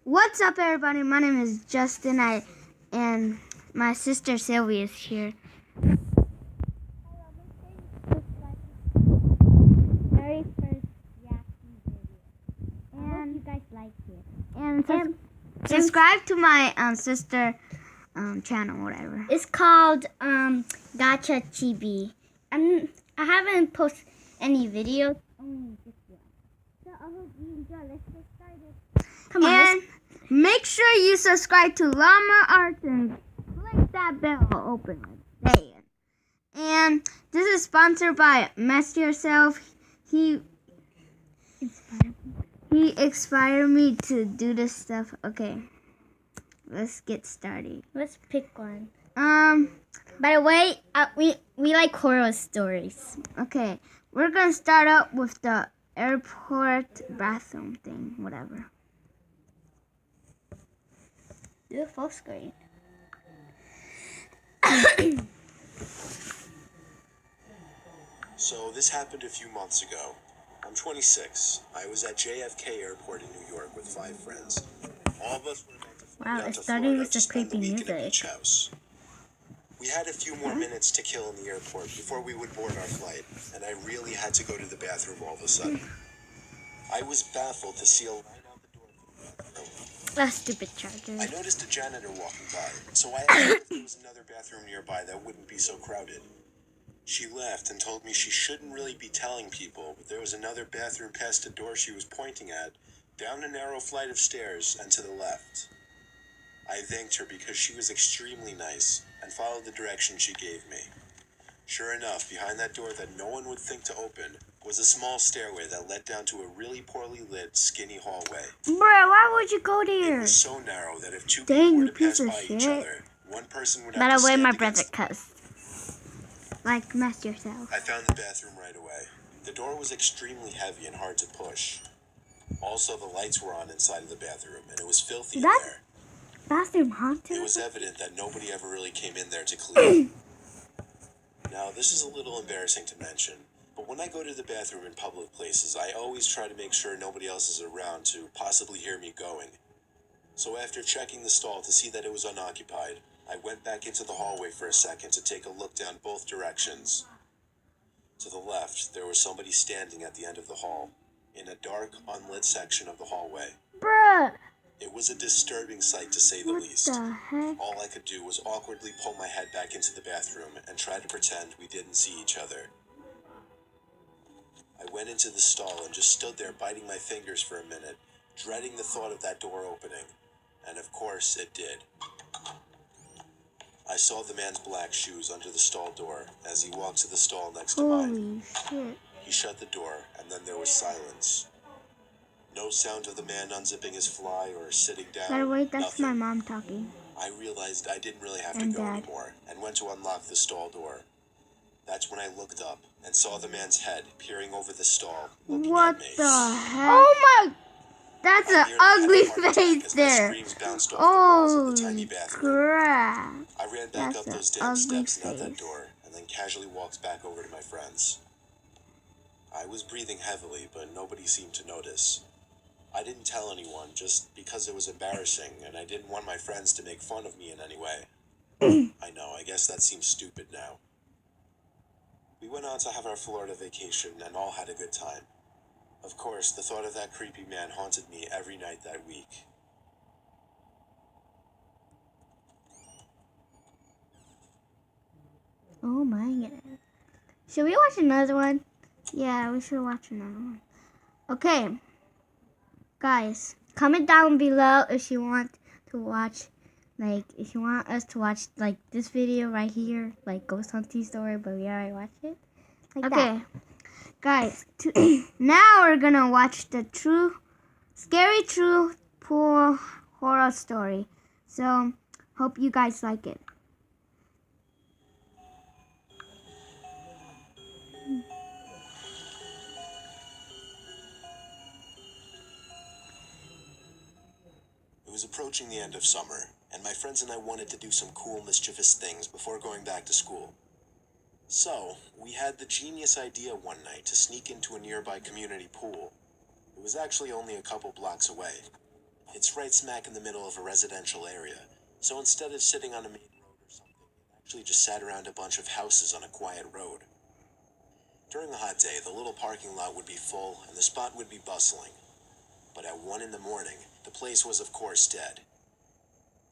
What's up, everybody? My name is Justin. And my sister Sylvia is here. Very first reaction video. And I hope you guys like it. And subscribe to my sister channel, whatever. It's called Gacha Chibi. I haven't posted any videos. Only this one. So I hope you enjoy. Let's get started. Come on. And make sure you subscribe to Llama Arts and click that bell open like that. And this is sponsored by Master Yourself. He inspired me to do this stuff. Okay, let's get started. Let's pick one. By the way, we like horror stories. Okay, we're gonna start out with the airport bathroom thing, whatever. Do a full screen. So this happened a few months ago. I'm 26. I was at JFK Airport in New York with 5 friends. All of us were about to fly down to Florida to spend the week in a beach house. We had a few more minutes to kill in the airport before we would board our flight, and I really had to go to the bathroom all of a sudden. I was baffled to see a line out the door for the bathroom. That stupid charger. I noticed a janitor walking by, so I asked if there was another bathroom nearby that wouldn't be so crowded. She laughed and told me she shouldn't really be telling people, but there was another bathroom past the door she was pointing at, down a narrow flight of stairs and to the left. I thanked her because she was extremely nice and followed the direction she gave me. Sure enough, behind that door that no one would think to open was a small stairway that led down to a really poorly lit, skinny hallway. Bruh, why would you go there? It was so narrow that if two people were to pass by each other, one person would have to stand my against brother cussed. Like, mess yourself. I found the bathroom right away. The door was extremely heavy and hard to push. Also, the lights were on inside of the bathroom, and it was filthy in there. Bathroom haunted? It was evident that nobody ever really came in there to clean. Now, this is a little embarrassing to mention, but when I go to the bathroom in public places, I always try to make sure nobody else is around to possibly hear me going. So after checking the stall to see that it was unoccupied, I went back into the hallway for a second to take a look down both directions. To the left, there was somebody standing at the end of the hall, in a dark, unlit section of the hallway. Bruh! It was a disturbing sight to say the least. What the heck? All I could do was awkwardly pull my head back into the bathroom and try to pretend we didn't see each other. I went into the stall and just stood there biting my fingers for a minute, dreading the thought of that door opening. And of course, it did. I saw the man's black shoes under the stall door as he walked to the stall next to mine. Holy shit. He shut the door, and then there was silence. No sound of the man unzipping his fly or sitting down. By the way, that's nothing. my mom talking. I realized I didn't really have to go anymore and went to unlock the stall door. That's when I looked up and saw the man's head peering over the stall, looking at me. What the heck? Oh my! That's an ugly face there. Oh, crap. I ran back up those damn steps and out that door, and then casually walked back over to my friends. I was breathing heavily, but nobody seemed to notice. I didn't tell anyone, just because it was embarrassing, and I didn't want my friends to make fun of me in any way. I know, I guess that seems stupid now. We went on to have our Florida vacation, and all had a good time. Of course, the thought of that creepy man haunted me every night that week. Oh my goodness. Should we watch another one? Yeah, we should watch another one. Okay. Guys, comment down below if you want to watch, if you want us to watch, this video right here, Ghost Hunting Story, but we already watched it. Okay. That. Guys, now we're gonna watch the scary true pool horror story. So, hope you guys like it. It was approaching the end of summer, and my friends and I wanted to do some cool, mischievous things before going back to school. So, we had the genius idea one night to sneak into a nearby community pool. It was actually only a couple blocks away. It's right smack in the middle of a residential area, so instead of sitting on a main road or something, it actually just sat around a bunch of houses on a quiet road. During a hot day, the little parking lot would be full and the spot would be bustling. But at 1 in the morning, the place was of course dead.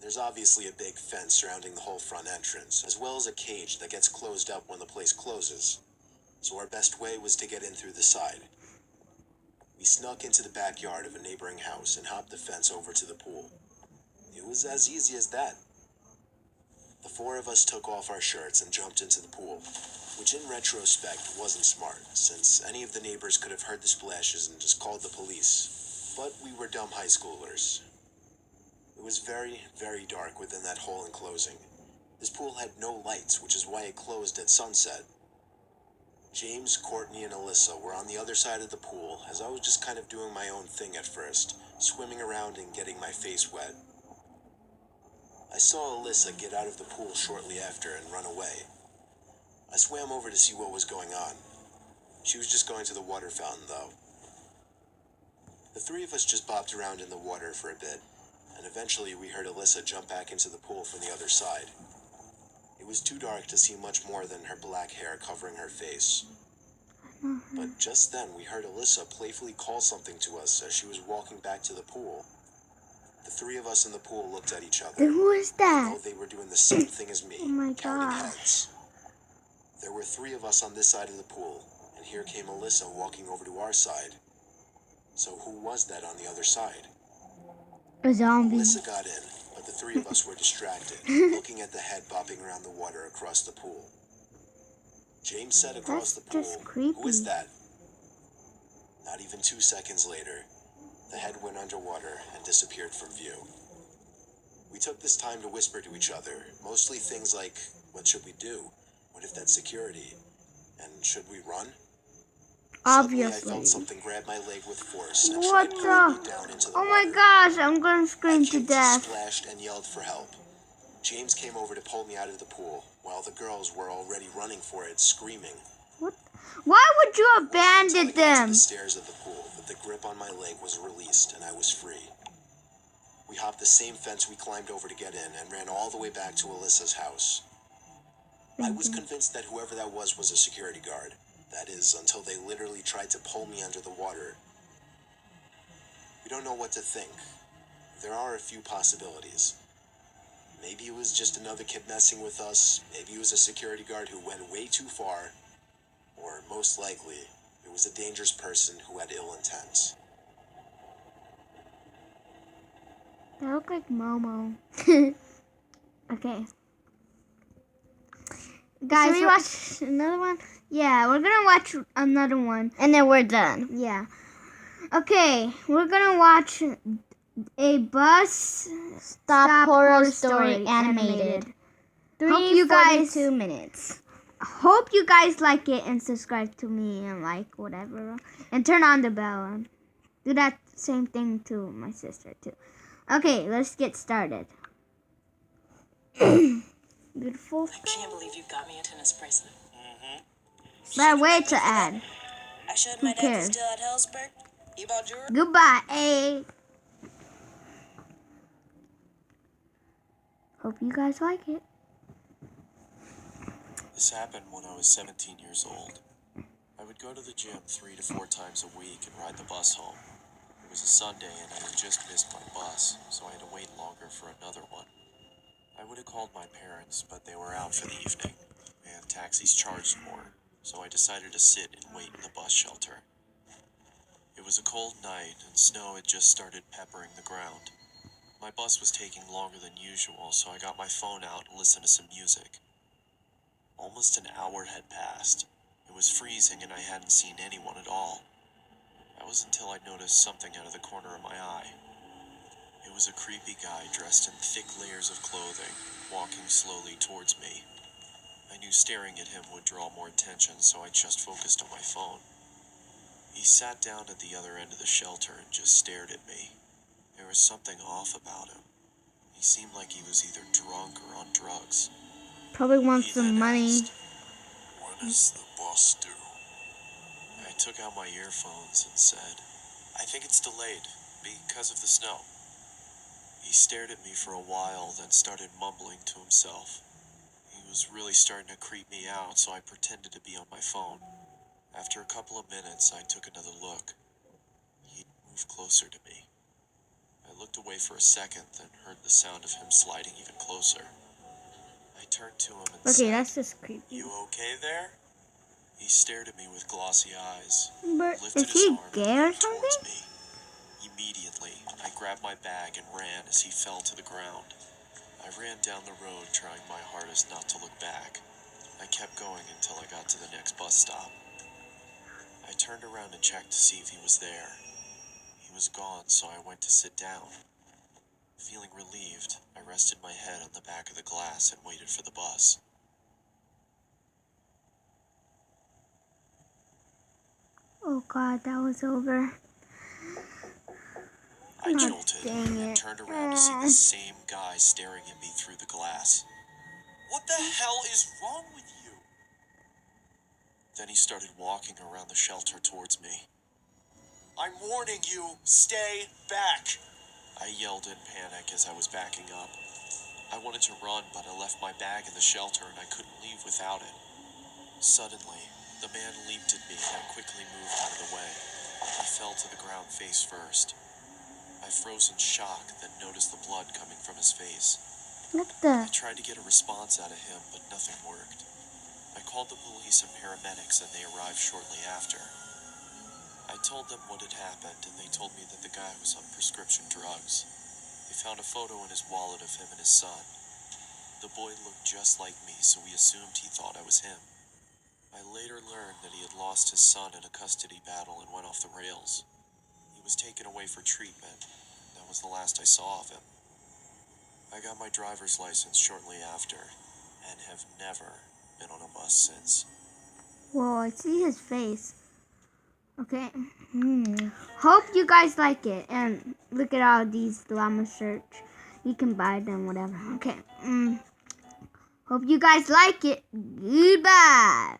There's obviously a big fence surrounding the whole front entrance, as well as a cage that gets closed up when the place closes. So our best way was to get in through the side. We snuck into the backyard of a neighboring house and hopped the fence over to the pool. It was as easy as that. The 4 of us took off our shirts and jumped into the pool, which in retrospect wasn't smart, since any of the neighbors could have heard the splashes and just called the police. But we were dumb high schoolers. It was very, very dark within that whole enclosing. This pool had no lights, which is why it closed at sunset. James, Courtney, and Alyssa were on the other side of the pool, as I was just kind of doing my own thing at first, swimming around and getting my face wet. I saw Alyssa get out of the pool shortly after and run away. I swam over to see what was going on. She was just going to the water fountain, though. The 3 of us just bopped around in the water for a bit, and eventually we heard Alyssa jump back into the pool from the other side. It was too dark to see much more than her black hair covering her face. But just then we heard Alyssa playfully call something to us as she was walking back to the pool. The 3 of us in the pool looked at each other. Who is that? Though they were doing the same thing as me, Oh my counting gosh. heads. There were 3 of us on this side of the pool, and here came Alyssa walking over to our side. So who was that on the other side? A zombie. Alyssa got in, but the 3 of us were distracted, looking at the head bopping around the water across the pool. James said across That's the pool, just creepy. "Who is that?" Not even 2 seconds later, the head went underwater and disappeared from view. We took this time to whisper to each other, mostly things like, what should we do? What if that's security? And should we run? Suddenly, I Obviously. felt something grab my leg with force and What tried pulling me the? down into the Oh my water. gosh, I'm gonna I scream to kicked, death. splashed, and yelled for help. James came over to pull me out of the pool, while the girls were already running for it, screaming. What? Why would you It wasn't until I abandon got to them? the stairs of the pool that the grip on my leg was released and I was free. We hopped the same fence we climbed over to get in and ran all the way back to Alyssa's house. I was convinced that whoever that was a security guard. That is, until they literally tried to pull me under the water. We don't know what to think. There are a few possibilities. Maybe it was just another kid messing with us. Maybe it was a security guard who went way too far. Or most likely, it was a dangerous person who had ill intent. They look like Momo. Okay. Guys, should we watch another one? Yeah, we're gonna watch another one. And then we're done. Yeah. Okay, we're gonna watch a bus stop horror story animated. Hope you guys 2 minutes. Hope you guys like it and subscribe to me and like whatever. And turn on the bell. And do that same thing to my sister too. Okay, let's get started. Beautiful. I can't believe you got me a tennis bracelet. Bad way to add. I showed Who my dad cares? was still at Hellsberg. You bought jewelry? Goodbye. Hey. Hope you guys like it. This happened when I was 17 years old. I would go to the gym 3 to 4 times a week and ride the bus home. It was a Sunday and I had just missed my bus, so I had to wait longer for another one. I would have called my parents, but they were out for the evening, and taxis charged more, so I decided to sit and wait in the bus shelter. It was a cold night, and snow had just started peppering the ground. My bus was taking longer than usual, so I got my phone out and listened to some music. Almost an hour had passed. It was freezing and I hadn't seen anyone at all. That was until I noticed something out of the corner of my eye. It was a creepy guy dressed in thick layers of clothing, walking slowly towards me. I knew staring at him would draw more attention, so I just focused on my phone. He sat down at the other end of the shelter and just stared at me. There was something off about him. He seemed like he was either drunk or on drugs. Probably wants He some then money. asked, "What does the bus do?" I took out my earphones and said, "I think it's delayed because of the snow." He stared at me for a while, then started mumbling to himself. He was really starting to creep me out, so I pretended to be on my phone. After a couple of minutes, I took another look. He moved closer to me. I looked away for a second, then heard the sound of him sliding even closer. I turned to him and said, that's just creepy. "You okay there?" He stared at me with glossy eyes, But lifted is his he arm gay and or moved towards something? me. Immediately, I grabbed my bag and ran as he fell to the ground. I ran down the road, trying my hardest not to look back. I kept going until I got to the next bus stop. I turned around to check to see if he was there. He was gone, so I went to sit down. Feeling relieved, I rested my head on the back of the glass and waited for the bus. Oh God, that was over. I God jolted dang and it. turned around to see the same guy staring at me through the glass. "What the hell is wrong with you?" Then he started walking around the shelter towards me. "I'm warning you, stay back!" I yelled in panic as I was backing up. I wanted to run, but I left my bag in the shelter and I couldn't leave without it. Suddenly, the man leaped at me and I quickly moved out of the way. He fell to the ground face first. I froze in shock, then noticed the blood coming from his face. What I the? tried to get a response out of him, but nothing worked. I called the police and paramedics and they arrived shortly after. I told them what had happened and they told me that the guy was on prescription drugs. They found a photo in his wallet of him and his son. The boy looked just like me, so we assumed he thought I was him. I later learned that he had lost his son in a custody battle and went off the rails. He was taken away for treatment. That was the last I saw of him. I got my driver's license shortly after and have never been on a bus since. Whoa, I see his face. Okay. Hope you guys like it. And look at all these llama shirts. You can buy them, whatever. Okay. Hope you guys like it. Goodbye.